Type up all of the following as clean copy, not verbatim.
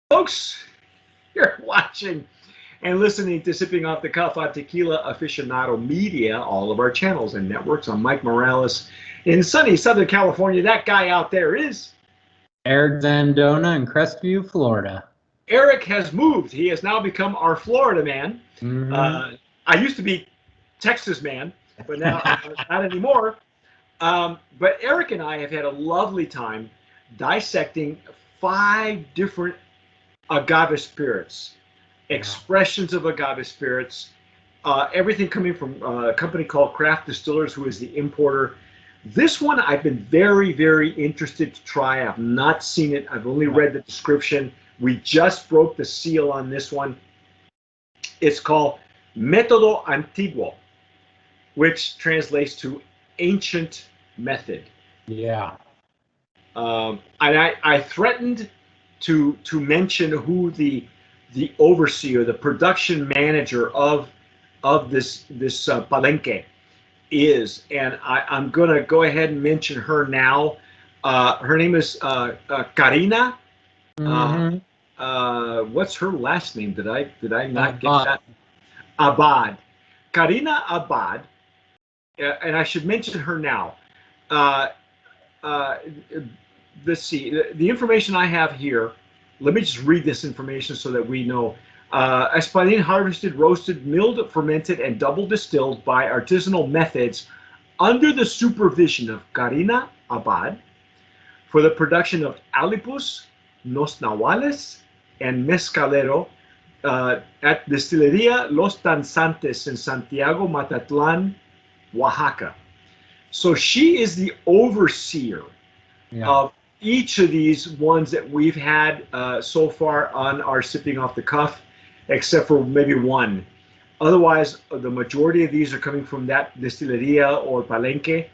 Folks, you're watching and listening to Sipping Off the Cuff on Tequila Aficionado Media, all of our channels and networks. I'm Mike Morales in sunny Southern California. That guy out there is Eric Zandona in Crestview, Florida. Eric has moved. He has now become our Florida man. I used to be Texas man, but now not anymore. But Eric and I have had a lovely time dissecting 5 different agave spirits, expressions of agave spirits, everything coming from a company called Craft Distillers, who is the importer. This one I've been very, very interested to try. I've not seen it. I've only read the description. We just broke the seal on this one. It's called Método Antiguo, which translates to ancient method. Yeah. And I threatened to mention who the overseer, the production manager of this palenque is, and I'm gonna go ahead and mention her now. Her name is Karina. What's her last name? Did I not get that? Abad. Karina Abad, and I should mention her now. Let's see, the information I have here, let me just read this information so that we know. Espadín harvested, roasted, milled, fermented, and double distilled by artisanal methods under the supervision of Karina Abad for the production of Alipus, Los Nahuales, and Mezcalero at Destilería Los Danzantes in Santiago, Matatlan, Oaxaca. So she is the overseer of each of these ones that we've had so far on our Sipping Off the Cuff, except for maybe one. Otherwise, the majority of these are coming from that distilleria or palenque.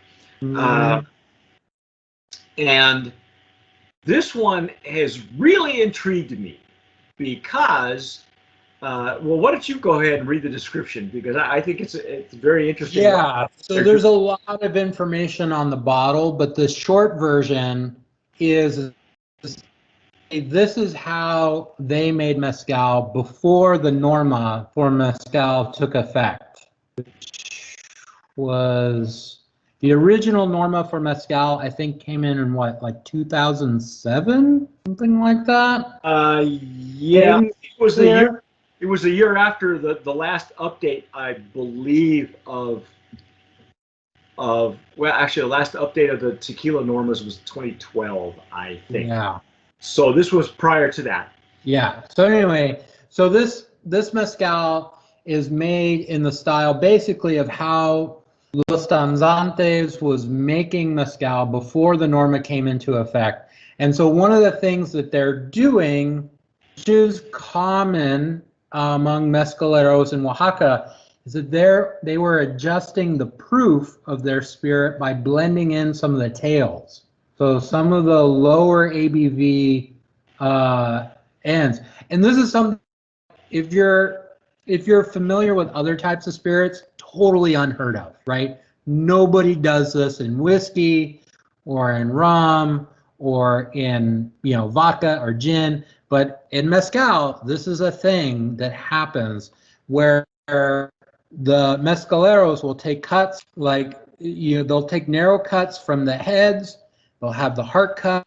And this one has really intrigued me because, well, why don't you go ahead and read the description, because I think it's very interesting. Yeah, so there's a lot of information on the bottle, but the short version is this is how they made mezcal before the norma for mezcal took effect, which was the original norma for mezcal. I think came in what, like 2007, something like that. Yeah, it was the year. It was a year after the last update, I believe, of well, actually, the last update of the tequila normas was 2012, I think. Yeah. So this was prior to that. Yeah. So anyway, so this mezcal is made in the style basically of how Los Danzantes was making mezcal before the norma came into effect. And so one of the things that they're doing, which is common among mezcaleros in Oaxaca, is that they were adjusting the proof of their spirit by blending in some of the tails. So some of the lower ABV ends. And this is something, if you're familiar with other types of spirits, totally unheard of, right? Nobody does this in whiskey or in rum or in, vodka or gin. But in mezcal, this is a thing that happens where the mezcaleros will take cuts, like, they'll take narrow cuts from the heads, they'll have the heart cut,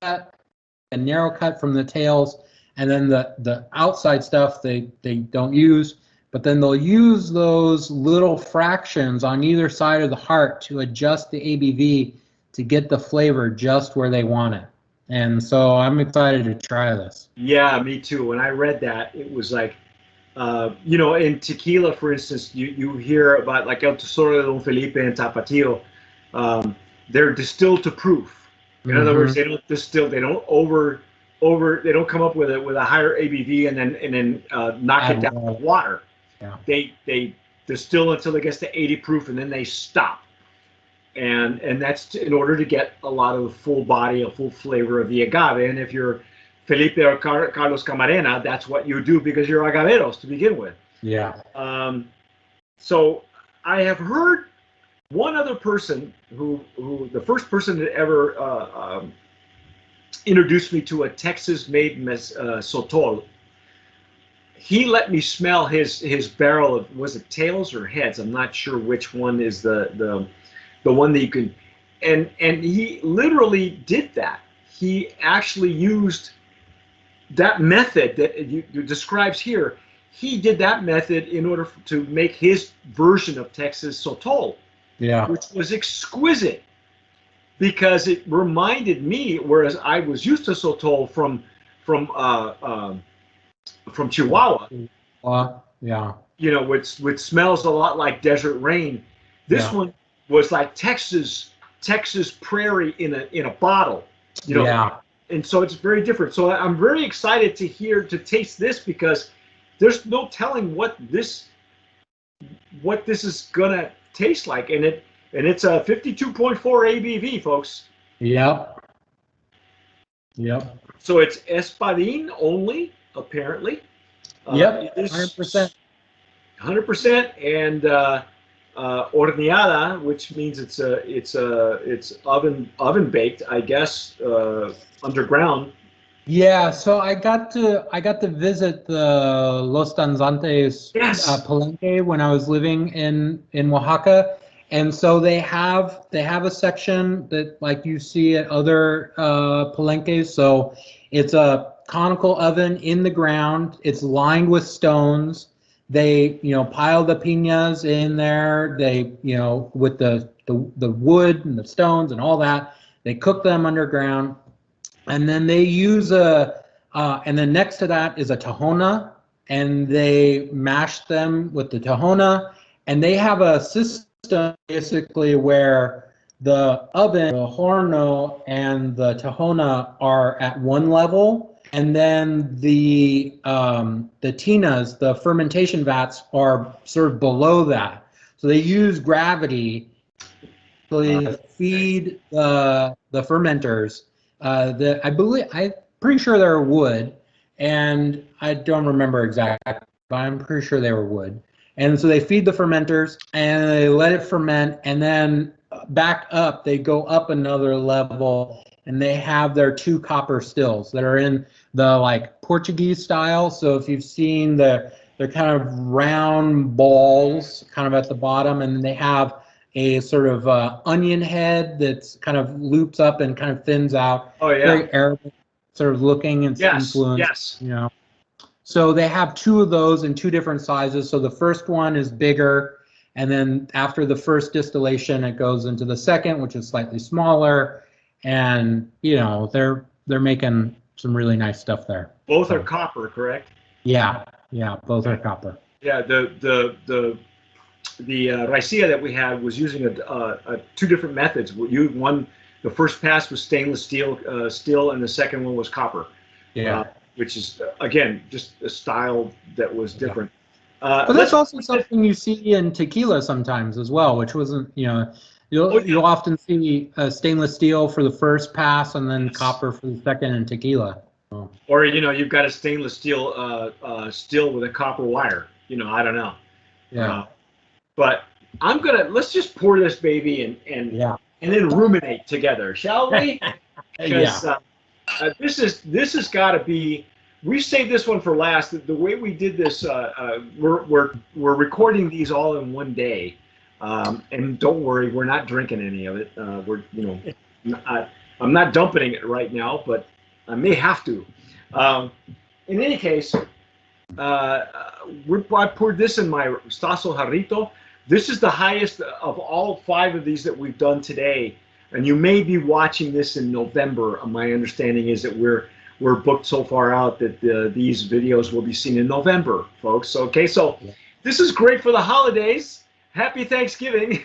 a narrow cut from the tails, and then the outside stuff they don't use, but then they'll use those little fractions on either side of the heart to adjust the ABV to get the flavor just where they want it. And so I'm excited to try this. Yeah, me too. When I read that, it was like, in tequila, for instance, you hear about like El Tesoro de Don Felipe and Tapatio. They're distilled to proof. In other words, they don't distill. They don't they don't come up with a higher ABV and then knock it down with water. Yeah. They distill until it gets to 80 proof and then they stop. And that's in order to get a lot of the full body, a full flavor of the agave. And if you're Felipe or Carlos Camarena, that's what you do because you're agaveros to begin with. Yeah. So I have heard one other person who the first person that ever introduced me to a Texas-made Sotol. He let me smell his barrel of, was it tails or heads? I'm not sure which one is the one that you can, and he literally did that. He actually used that method that you describes here. He did that method in order to make his version of Texas Sotol, Yeah. which was exquisite because it reminded me, whereas I was used to Sotol from Chihuahua, Yeah. you know, which smells a lot like desert rain. This Yeah. one was like Texas prairie in a bottle, you know, Yeah. and so it's very different. So I'm very excited to taste this because there's no telling what this is gonna taste like, and it's a 52.4 ABV, folks. Yep. Yep. So it's Espadin only, apparently. Yep. It is 100%. 100%, and horneada, which means it's oven baked, I guess, underground. Yeah, so I got to visit the Los Danzantes Yes. Palenque when I was living in Oaxaca, and so they have a section that like you see at other Palenques. So it's a conical oven in the ground. It's lined with stones. They pile the piñas in there. They with the wood and the stones and all that. They cook them underground. And then they use and then next to that is a tahona, and they mash them with the tahona, and they have a system basically where the oven, the horno, and the tahona are at one level, and then the tinas, the fermentation vats, are sort of below that. So they use gravity to feed the fermenters. I'm pretty sure they're wood, and I don't remember exactly, but I'm pretty sure they were wood. And so they feed the fermenters and they let it ferment, and then back up, they go up another level, and they have their two copper stills that are in the like Portuguese style. So if you've seen they're kind of round balls, kind of at the bottom, and they have a sort of onion head that's kind of loops up and kind of thins out. Oh yeah. Very Arabic sort of looking and Yes. influence. Yes. So they have two of those in two different sizes. So the first one is bigger, and then after the first distillation, it goes into the second, which is slightly smaller. And they're making some really nice stuff there. Both are copper, correct? Yeah, both are copper. Yeah. The raicilla that we had was using two different methods. The first pass was stainless steel, and the second one was copper. Yeah. Which is again just a style that was different. But that's also something you see in tequila sometimes as well, which wasn't you'll often see stainless steel for the first pass and then copper for the second in tequila. Or you've got a stainless steel still with a copper wire. I don't know. Yeah. But let's just pour this baby and then ruminate together, shall we? Because this has got to be. We saved this one for last. The way we did this, we're recording these all in one day, and don't worry, we're not drinking any of it. I'm not dumping it right now, but I may have to. In any case, I poured this in my Stasso Jarrito. This is the highest of all 5 of these that we've done today. And you may be watching this in November. My understanding is that we're booked so far out that these videos will be seen in November, folks. Okay, so this is great for the holidays. Happy Thanksgiving.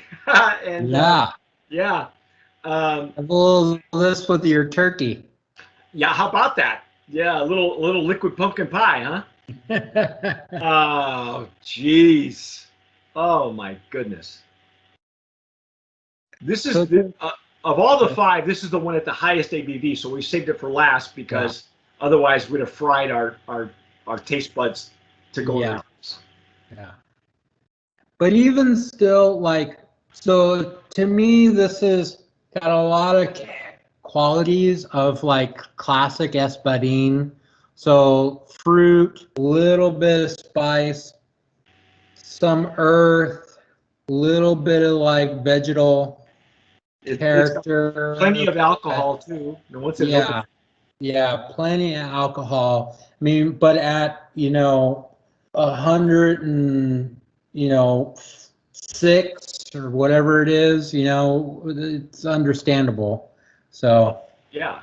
And have a little this with your turkey. Yeah, how about that? Yeah, a little liquid pumpkin pie, huh? Oh, jeez. Oh my goodness. This is of all the 5, this is the one at the highest ABV. So we saved it for last because otherwise we'd have fried our taste buds to go. Yeah. But even still, so to me, this has got a lot of qualities of like classic Espadín. So fruit, little bit of spice, some earth, little bit of like vegetal It's got character. plenty of alcohol too. And once it opens, Yeah, yeah, plenty of alcohol. I mean, but at 100 and 6 or whatever it is, it's understandable. So yeah,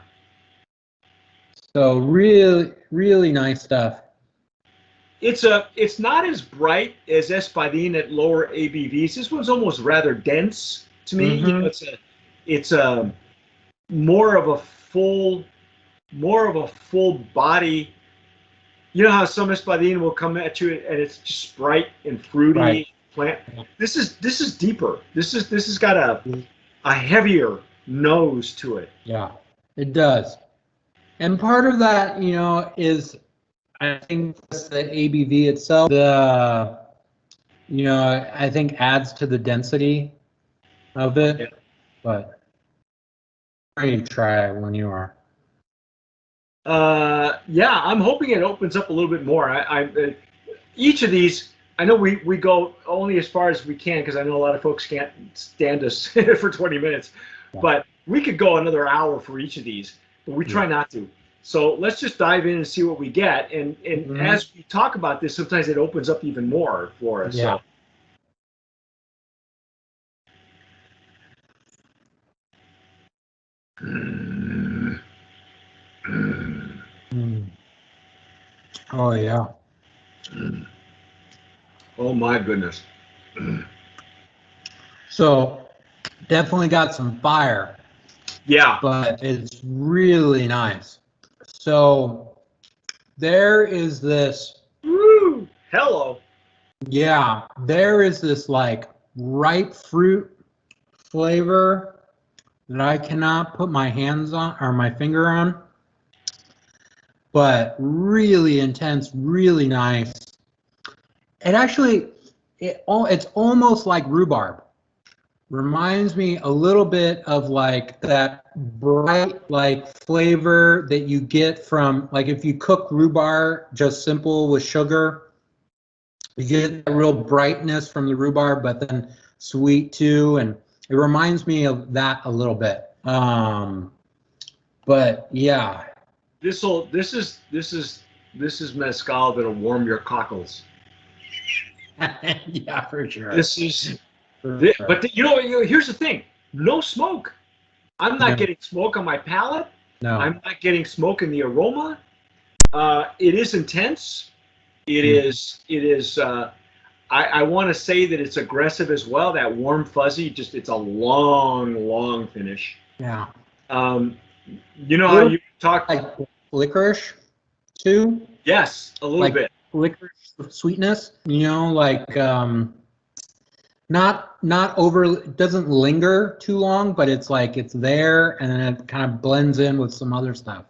really, really nice stuff. it's not as bright as Espadín at lower ABVs. This one's almost rather dense to me. Mm-hmm. It's a more of a full body. You know how some Espadín will come at you and it's just bright and Right. fruity plant. This is deeper. This has got a heavier nose to it. Yeah, it does. And part of that, is I think that's the ABV itself. I think adds to the density of it. Yeah. But ready to try it when you are. Yeah, I'm hoping it opens up a little bit more. Each of these, I know we go only as far as we can because I know a lot of folks can't stand us for 20 minutes, but we could go another hour for each of these, but we try not to. So let's just dive in and see what we get. And as we talk about this, sometimes it opens up even more for us. Yeah. So. Oh yeah. Oh my goodness. So definitely got some fire. Yeah. But it's really nice. So there is this. Woo! Hello. Yeah, there is this like ripe fruit flavor that I cannot put my hands on or my finger on, but really intense, really nice. It actually, it's almost like rhubarb. Reminds me a little bit of like that bright like flavor that you get from like if you cook rhubarb just simple with sugar, you get a real brightness from the rhubarb, but then sweet too, and it reminds me of that a little bit. But yeah. This is mezcal that'll warm your cockles. Yeah, for sure. This is, but here's the thing: no smoke. I'm not getting smoke on my palate. No. I'm not getting smoke in the aroma. It is intense. It is. It is. I want to say that it's aggressive as well. That warm fuzzy, it's a long finish. Yeah. You know how you talk like licorice too? Yes, a little bit. Licorice sweetness, like not over, it doesn't linger too long, but it's like it's there and then it kind of blends in with some other stuff.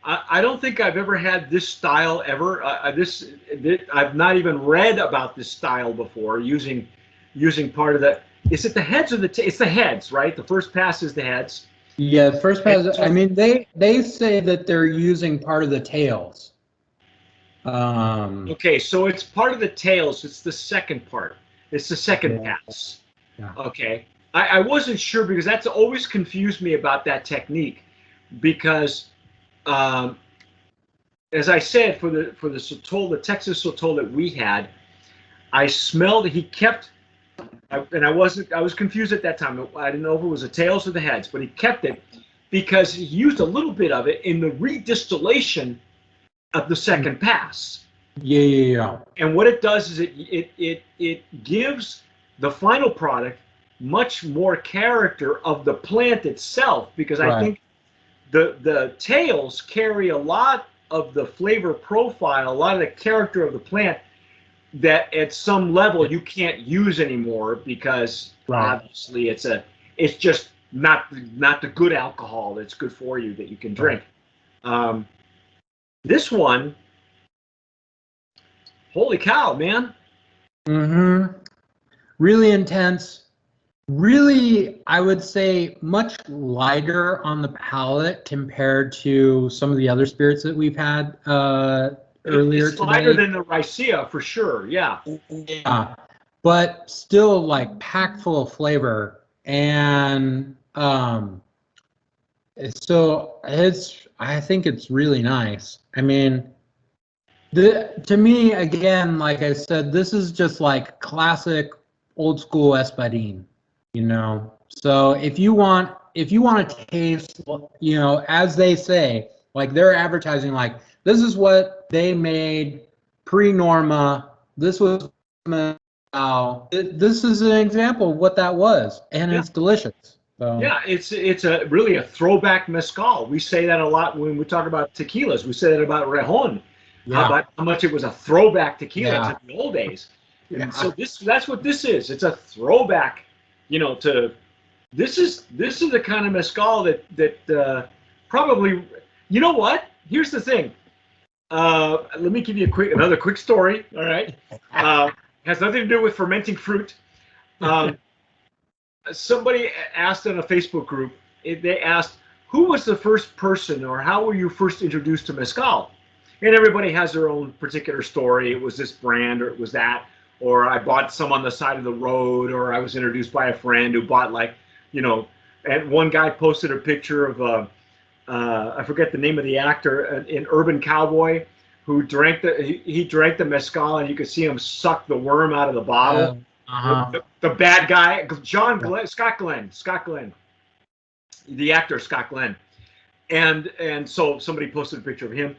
I don't think I've ever had this style ever. I've not even read about this style before. Using part of the. Is it the heads or it's the heads, right? The first pass is the heads. Yeah, the first pass. I mean, they say that they're using part of the tails. Okay, so it's part of the tails. It's the second part. It's the second pass. Yeah. Okay, I wasn't sure because that's always confused me about that technique, because. As I said, for the Sotol, the Texas Sotol that we had, I smelled. He kept, and I was confused at that time. I didn't know if it was the tails or the heads, but he kept it because he used a little bit of it in the redistillation of the second pass. Yeah. And what it does is it gives the final product much more character of the plant itself, because I think the tails carry a lot of the flavor profile, a lot of the character of the plant that at some level you can't use anymore, because obviously it's just not the good alcohol that's good for you that you can drink. This one, holy cow, man. Really intense. Really, I would say much lighter on the palate compared to some of the other spirits that we've had earlier It's lighter today. than the Ricea for sure. Yeah. Yeah, but still like packed full of flavor. And so I think it's really nice. I mean, to me, again, like I said, this is just like classic old school espadín, you know. So if you want to taste, you know, as they say, like they're advertising, like this is what they made pre-Norma. This was how this is an example of what that was, and Yeah. it's delicious. So Yeah, it's a really a throwback mezcal. We say that a lot when we talk about tequilas. We say that about Rejon. yeah, How much it was a throwback tequila yeah, to the old days. And yeah, so that's what this is. It's a throwback, you know, to this is the kind of mezcal that probably, you know what? Here's the thing. Let me give you another quick story. All right, has nothing to do with fermenting fruit. Um, Somebody asked in a Facebook group, they asked, who was the first person or how were you first introduced to mezcal? And everybody has their own particular story. It was this brand or it was that, or I bought some on the side of the road, or I was introduced by a friend who bought like, you know, and one guy posted a picture of, I forget the name of the actor, an urban cowboy who drank he drank the mezcal and you could see him suck the worm out of the bottle. uh-huh. The bad guy, Scott Glenn, the actor Scott Glenn, and so somebody posted a picture of him.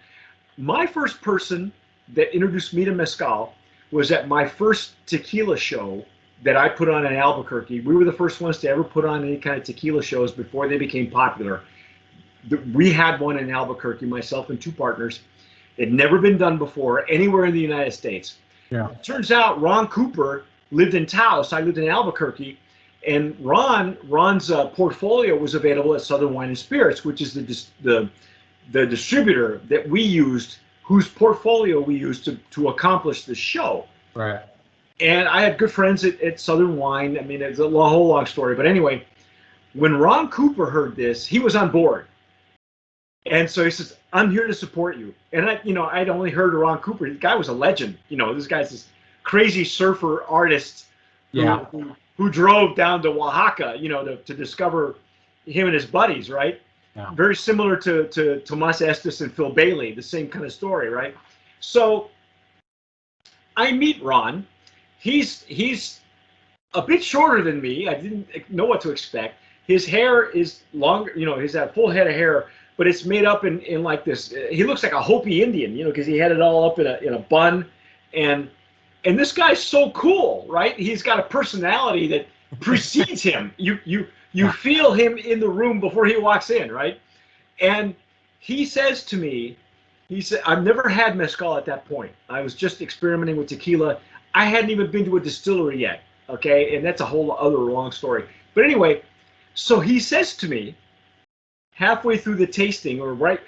My first person that introduced me to mezcal was at my first tequila show that I put on in Albuquerque. We were the first ones to ever put on any kind of tequila shows before they became popular. We had one in Albuquerque, myself and two partners. It had never been done before anywhere in the United States. Yeah. It turns out Ron Cooper lived in Taos. I lived in Albuquerque, and Ron's portfolio was available at Southern Wine and Spirits, which is the distributor that we used, whose portfolio we used to accomplish the show. Right. And I had good friends at Southern Wine. I mean, it's a whole long story, but anyway, when Ron Cooper heard this, he was on board. And so he says, I'm here to support you. And I'd only heard of Ron Cooper. The guy was a legend. You know, this guy's this crazy surfer artist who drove down to Oaxaca, you know, to discover him and his buddies, right? Yeah. Very similar to Tomas Estes and Phil Bailey, the same kind of story, right? So I meet Ron. He's a bit shorter than me. I didn't know what to expect. His hair is longer, you know, he's got a full head of hair, but it's made up in like this. He looks like a Hopi Indian, you know, because he had it all up in a bun, and this guy's so cool, right? He's got a personality that precedes him. You feel him in the room before he walks in, right? And he says to me, he said, I've never had mezcal at that point. I was just experimenting with tequila. I hadn't even been to a distillery yet, okay? And that's a whole other long story. But anyway, so he says to me, halfway through the tasting, or right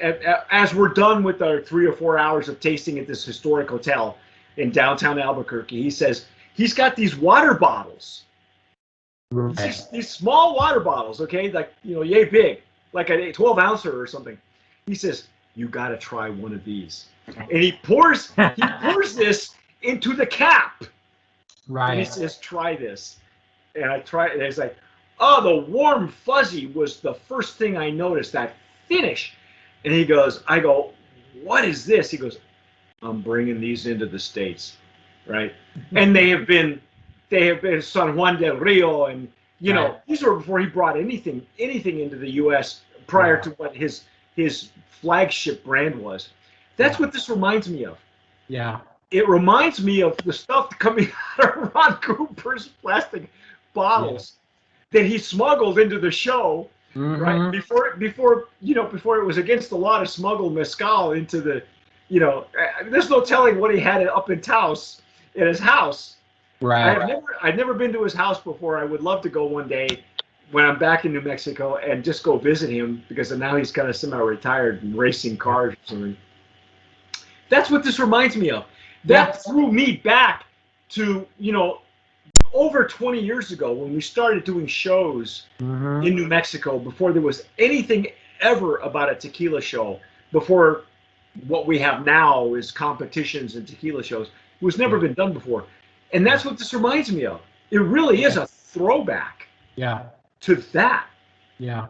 as we're done with our 3 or 4 hours of tasting at this historic hotel in downtown Albuquerque, he says, he's got these water bottles. Right. These small water bottles, okay, like, you know, yay big, like a 12 ouncer or something. He says, you got to try one of these. And he pours this into the cap. Right. And he says, try this. And I try it, and it's like, oh, the warm fuzzy was the first thing I noticed, that finish. And he goes, I go, what is this? He goes, I'm bringing these into the States, right? And they have been San Juan del Rio, and you know, these were before he brought anything into the U.S. prior to what his flagship brand was. That's what this reminds me of. Yeah. It reminds me of the stuff coming out of Ron Cooper's plastic bottles that he smuggled into the show, right? Before it was against the law to smuggle mezcal into the, you know, there's no telling what he had up in Taos in his house. Right. I've never been to his house before. I would love to go one day when I'm back in New Mexico and just go visit him, because now he's kind of semi-retired and racing cars or something. That's what this reminds me of. That threw me back to, you know, over 20 years ago when we started doing shows Mm-hmm. in New Mexico, before there was anything ever about a tequila show, before what we have now is competitions and tequila shows. It was never been done before. And that's what this reminds me of. It really is a throwback Yeah. to that. Yeah.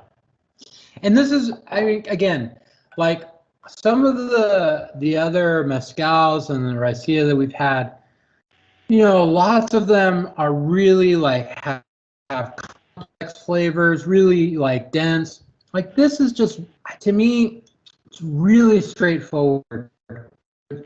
And this is, I mean, again, like some of the other mezcals and the raicilla that we've had, you know, lots of them are really like have complex flavors, really like dense. Like this is just, to me, it's really straightforward.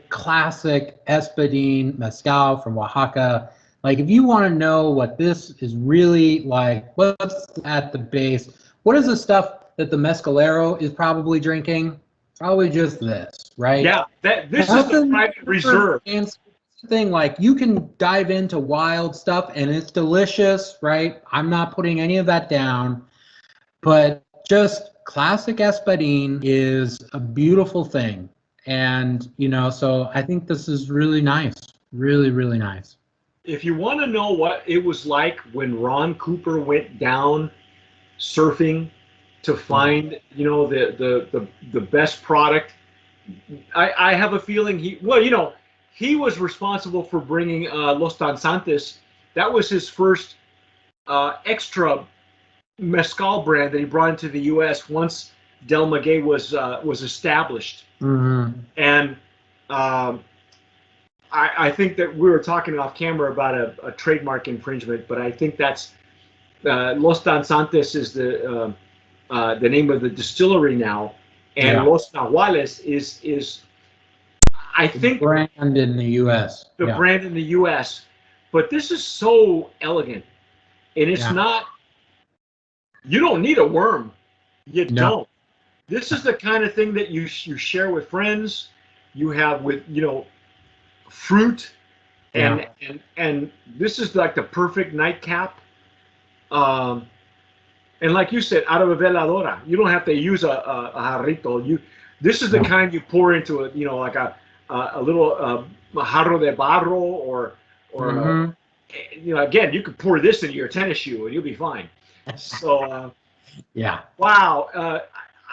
Classic Espadín mezcal from Oaxaca. Like if you want to know what this is really like, what's at the base, what is the stuff that the mezcalero is probably drinking? Probably just this, right? Yeah, this is the private reserve. Thing, like you can dive into wild stuff and it's delicious, right? I'm not putting any of that down, but just classic Espadín is a beautiful thing. And, you know, so I think this is really nice. Really, really nice. If you want to know what it was like when Ron Cooper went down surfing to find, you know, the best product, I have a feeling he was responsible for bringing Los Danzantes. That was his first extra mezcal brand that he brought into the U.S. once Del Maguey was established. Mm-hmm. And I think that we were talking off camera about a trademark infringement, but I think that's Los Danzantes is the name of the distillery now, and Los Nahuales is I think the brand in the U.S. The brand in the U.S. But this is so elegant, and it's not. You don't need a worm. You don't. This is the kind of thing that you share with friends. You have with fruit, and this is like the perfect nightcap. And like you said, out of a veladora, you don't have to use a jarrito. This is the kind you pour into like a little jarro de barro or again, you could pour this into your tennis shoe and you'll be fine. So wow,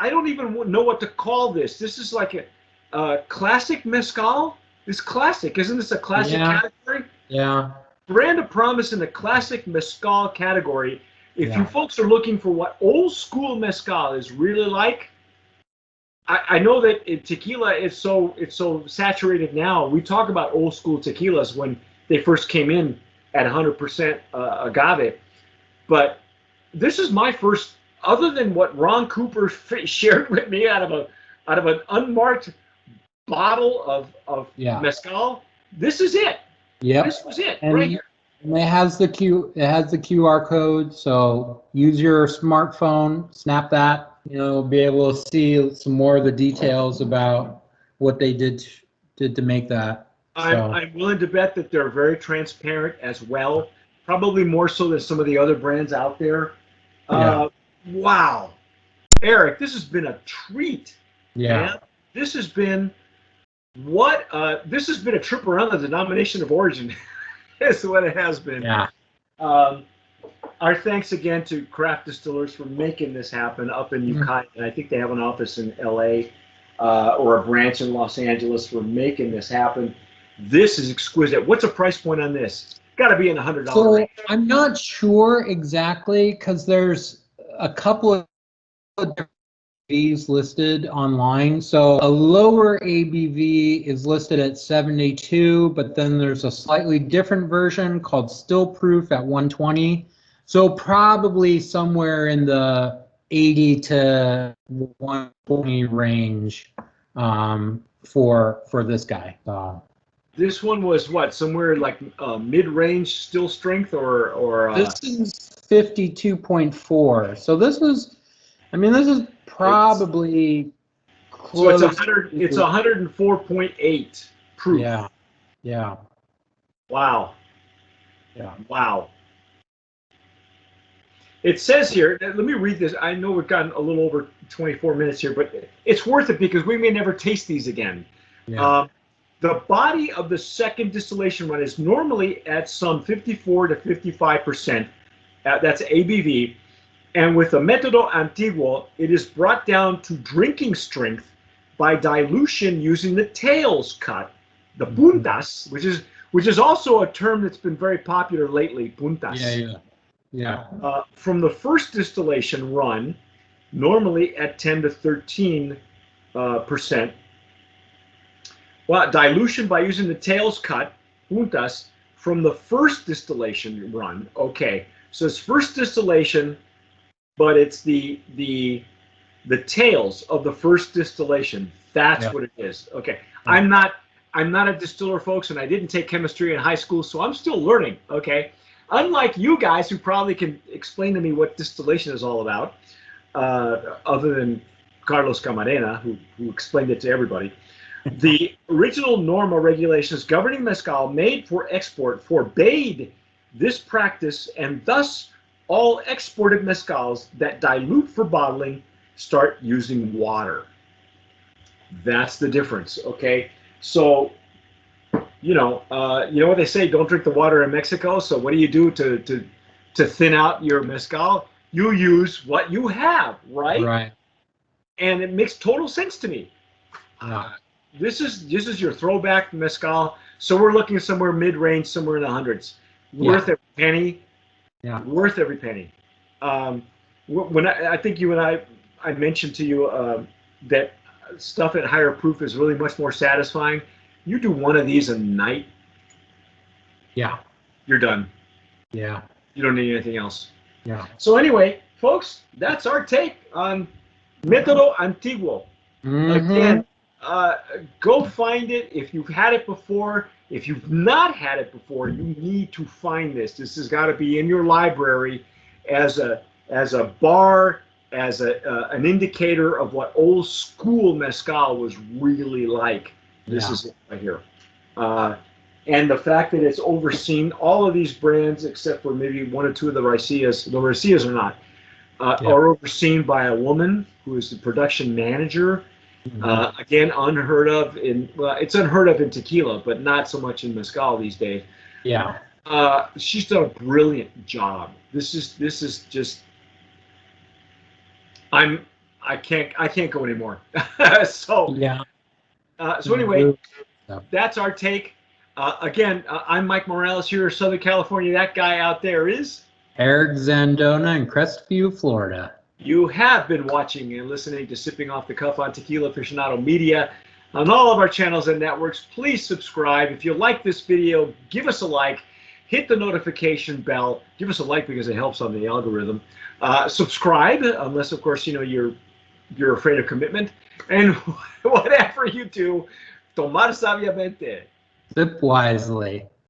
I don't even know what to call this. This is like a classic mezcal. It's classic, isn't this a classic category? Yeah. Brand of promise in the classic mezcal category. If you folks are looking for what old school mezcal is really like, I know that tequila is so saturated now. We talk about old school tequilas when they first came in at 100% agave, but this is my first, other than what Ron Cooper shared with me out of an unmarked bottle of mezcal. This is it. Yep. This was it right here. And it has the QR code, so use your smartphone, snap that. Be able to see some more of the details about what they did to make that. I'm willing to bet that they're very transparent as well. Probably more so than some of the other brands out there. Wow, Eric, this has been a treat. Man. This has been this has been a trip around the denomination of origin. Is what it has been. Our thanks again to Craft Distillers for making this happen up in Ukiah. And I think they have an office in LA or a branch in Los Angeles for making this happen. This is exquisite. What's the price point on this? Got to be in the $100 range. I'm not sure exactly because there's a couple of ABVs listed online. So a lower ABV is listed at 72, but then there's a slightly different version called Still Proof at 120. So probably somewhere in the 80 to 120 range for this guy. This one was what, somewhere like mid-range still strength or this is 52.4. So this is probably close. So it's 104.8 proof. Yeah. Wow. Yeah. Wow. It says here, let me read this. I know we've gotten a little over 24 minutes here, but it's worth it because we may never taste these again. The body of the second distillation run is normally at some 54 to 55%. That's ABV. And with the Método Antiguo, it is brought down to drinking strength by dilution using the tails cut, the puntas, which is also a term that's been very popular lately, puntas. Yeah. From the first distillation run, normally at 10 to 13%. Well, dilution by using the tails cut, puntas, from the first distillation run. Okay, so it's first distillation, but it's the tails of the first distillation. That's what it is. Okay, I'm not a distiller, folks, and I didn't take chemistry in high school, so I'm still learning. Okay, unlike you guys who probably can explain to me what distillation is all about, other than Carlos Camarena, who explained it to everybody. The original norma regulations governing mezcal made for export forbade this practice, and thus all exported mezcals that dilute for bottling start using water. That's the difference, okay? So, you know what they say, don't drink the water in Mexico. So what do you do to thin out your mezcal? You use what you have, right? Right. And it makes total sense to me. This is your throwback mezcal. So we're looking somewhere mid-range, somewhere in the hundreds. Worth every penny. Yeah. Worth every penny. When I think you and I mentioned to you that stuff at higher proof is really much more satisfying. You do one of these a night. Yeah. You're done. Yeah. You don't need anything else. Yeah. So anyway, folks, that's our take on Método Antiguo. Again, go find it if you've had it before. If you've not had it before, you need to find this. This has got to be in your library as a bar, as an indicator of what old school mezcal was really like. This is it right here. And the fact that it's overseen, all of these brands, except for maybe one or two of the raicillas are not, are overseen by a woman who is the production manager. Again, unheard of it's unheard of in tequila, but not so much in mezcal these days. Yeah. She's done a brilliant job. This is just I can't go anymore. So anyway, that's our take. Again, I'm Mike Morales here in Southern California. That guy out there is Eric Zandona in Crestview, Florida. You have been watching and listening to Sipping Off the Cuff on Tequila Aficionado Media. On all of our channels and networks, please subscribe. If you like this video, give us a like. Hit the notification bell. Give us a like because it helps on the algorithm. Subscribe, unless, of course, you're afraid of commitment. And whatever you do, tomar sabiamente. Sip wisely.